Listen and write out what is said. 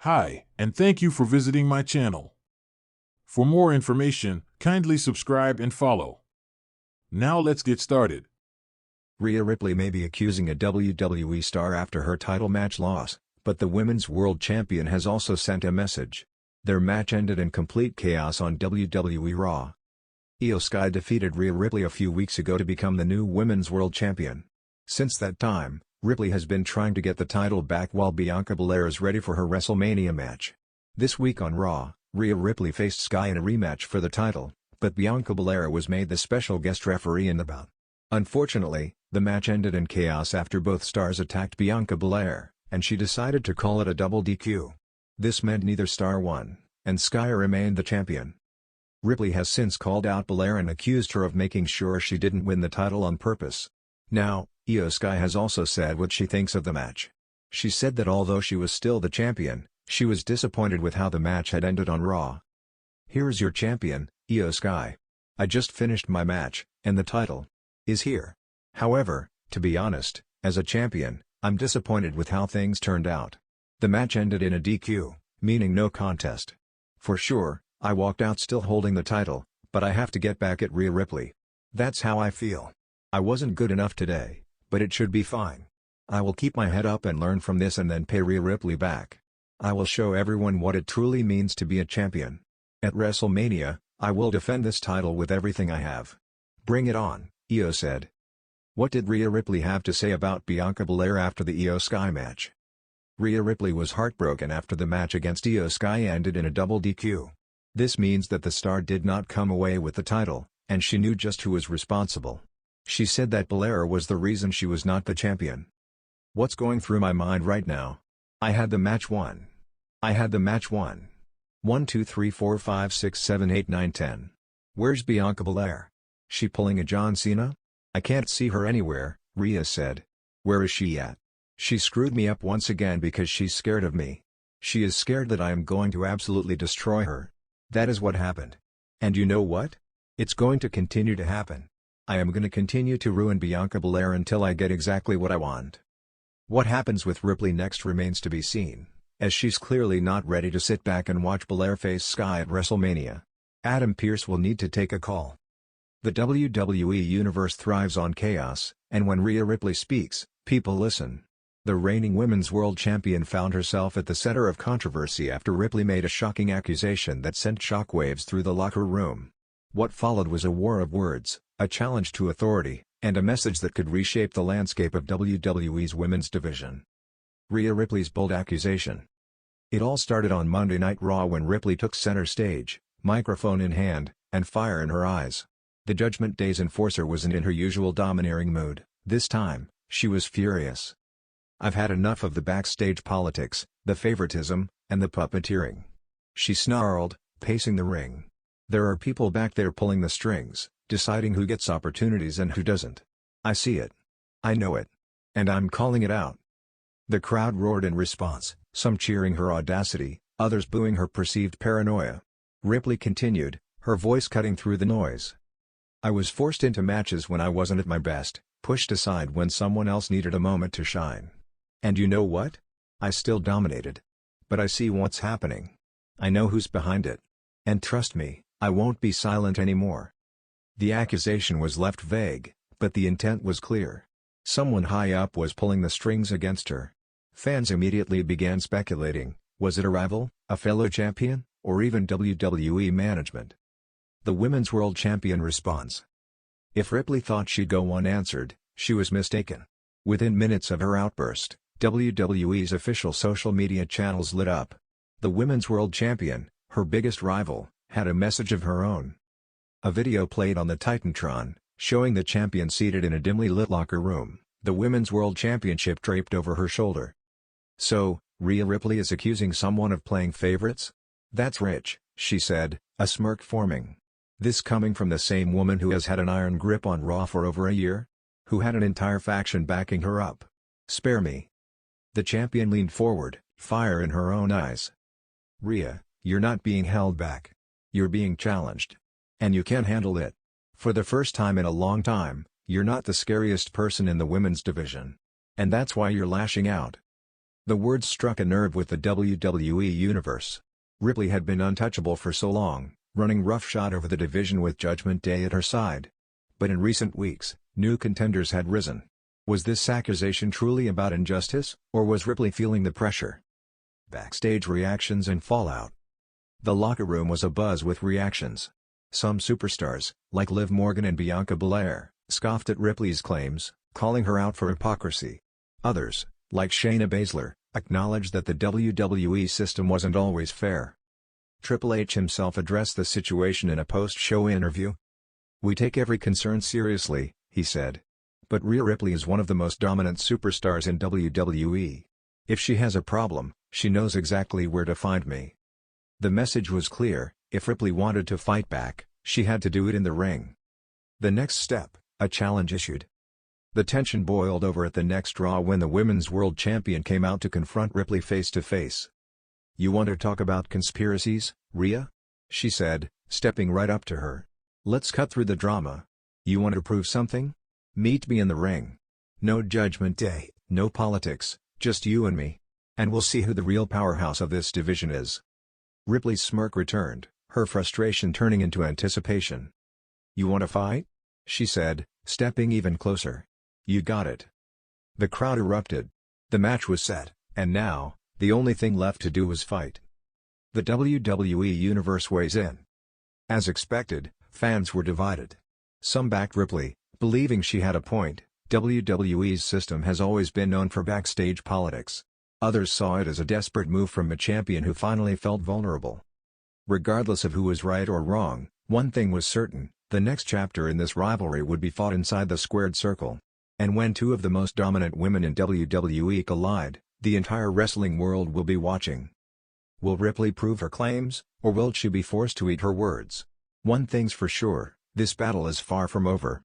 Hi, and thank you for visiting my channel. For more information, kindly subscribe and follow. Now let's get started. Rhea Ripley may be accusing a WWE star after her title match loss, but the Women's World Champion has also sent a message. Their match ended in complete chaos on WWE Raw. Io Sky defeated Rhea Ripley a few weeks ago to become the new Women's World Champion. Since that time, Ripley has been trying to get the title back while Bianca Belair is ready for her WrestleMania match. This week on Raw, Rhea Ripley faced Sky in a rematch for the title, but Bianca Belair was made the special guest referee in the bout. Unfortunately, the match ended in chaos after both stars attacked Bianca Belair, and she decided to call it a double DQ. This meant neither star won, and Sky remained the champion. Ripley has since called out Belair and accused her of making sure she didn't win the title on purpose. Now, Io Sky has also said what she thinks of the match. She said that although she was still the champion, she was disappointed with how the match had ended on Raw. "Here's your champion, Io Sky. I just finished my match, and the title is here. However, to be honest, as a champion, I'm disappointed with how things turned out. The match ended in a DQ, meaning no contest. For sure, I walked out still holding the title, but I have to get back at Rhea Ripley. That's how I feel. I wasn't good enough today, but it should be fine. I will keep my head up and learn from this and then pay Rhea Ripley back. I will show everyone what it truly means to be a champion. At WrestleMania, I will defend this title with everything I have. Bring it on," Io said. What did Rhea Ripley have to say about Bianca Belair after the Io Sky match? Rhea Ripley was heartbroken after the match against Io Sky ended in a double DQ. This means that the star did not come away with the title, and she knew just who was responsible. She said that Belair was the reason she was not the champion. "What's going through my mind right now? I had the match won. I had the match won. 1 2 3 4 5 6 7 8 9 10. Where's Bianca Belair? She pulling a John Cena? I can't see her anywhere," Rhea said. "Where is she at? She screwed me up once again because she's scared of me. She is scared that I am going to absolutely destroy her. That is what happened. And you know what? It's going to continue to happen. I am going to continue to ruin Bianca Belair until I get exactly what I want." What happens with Ripley next remains to be seen, as she's clearly not ready to sit back and watch Belair face Sky at WrestleMania. Adam Pearce will need to take a call. The WWE Universe thrives on chaos, and when Rhea Ripley speaks, people listen. The reigning Women's World Champion found herself at the center of controversy after Ripley made a shocking accusation that sent shockwaves through the locker room. What followed was a war of words, a challenge to authority, and a message that could reshape the landscape of WWE's women's division. Rhea Ripley's bold accusation. It all started on Monday Night Raw when Ripley took center stage, microphone in hand, and fire in her eyes. The Judgment Day's enforcer wasn't in her usual domineering mood. This time, she was furious. "I've had enough of the backstage politics, the favoritism, and the puppeteering," she snarled, pacing the ring. "There are people back there pulling the strings, deciding who gets opportunities and who doesn't. I see it. I know it. And I'm calling it out." The crowd roared in response, some cheering her audacity, others booing her perceived paranoia. Ripley continued, her voice cutting through the noise. "I was forced into matches when I wasn't at my best, pushed aside when someone else needed a moment to shine. And you know what? I still dominated. But I see what's happening. I know who's behind it. And trust me, I won't be silent anymore." The accusation was left vague, but the intent was clear. Someone high up was pulling the strings against her. Fans immediately began speculating, was it a rival, a fellow champion, or even WWE management? The Women's World Champion responds. If Ripley thought she'd go unanswered, she was mistaken. Within minutes of her outburst, WWE's official social media channels lit up. The Women's World Champion, her biggest rival, had a message of her own. A video played on the Titantron, showing the champion seated in a dimly lit locker room, the Women's World Championship draped over her shoulder. "So, Rhea Ripley is accusing someone of playing favorites? That's rich," she said, a smirk forming. This coming from the same woman who has had an iron grip on Raw for over a year? Who had an entire faction backing her up? Spare me. The champion leaned forward, fire in her own eyes. "Rhea, you're not being held back. You're being challenged. And you can't handle it. For the first time in a long time, you're not the scariest person in the women's division. And that's why you're lashing out. The words struck a nerve with the WWE Universe. Ripley had been untouchable for so long, running roughshod over the division with Judgment Day at her side. But in recent weeks, new contenders had risen. Was this accusation truly about injustice, or was Ripley feeling the pressure? Backstage reactions and fallout. The locker room was abuzz with reactions. Some superstars, like Liv Morgan and Bianca Belair, scoffed at Ripley's claims, calling her out for hypocrisy. Others, like Shayna Baszler, acknowledged that the WWE system wasn't always fair. Triple H himself addressed the situation in a post-show interview. "We take every concern seriously," he said. "But Rhea Ripley is one of the most dominant superstars in WWE. If she has a problem, she knows exactly where to find me." The message was clear: if Ripley wanted to fight back, she had to do it in the ring. The next step, a challenge issued. The tension boiled over at the next Raw when the Women's World Champion came out to confront Ripley face to face. "You want to talk about conspiracies, Rhea?" she said, stepping right up to her. "Let's cut through the drama. You want to prove something? Meet me in the ring. No Judgment Day, no politics, just you and me. And we'll see who the real powerhouse of this division is." Ripley's smirk returned, her frustration turning into anticipation. "You want to fight?" she said, stepping even closer. "You got it." The crowd erupted. The match was set, and now, the only thing left to do was fight. The WWE Universe weighs in. As expected, fans were divided. Some backed Ripley, believing she had a point. WWE's system has always been known for backstage politics. Others saw it as a desperate move from a champion who finally felt vulnerable. Regardless of who was right or wrong, one thing was certain: the next chapter in this rivalry would be fought inside the squared circle. And when two of the most dominant women in WWE collide, the entire wrestling world will be watching. Will Ripley prove her claims, or will she be forced to eat her words? One thing's for sure: this battle is far from over.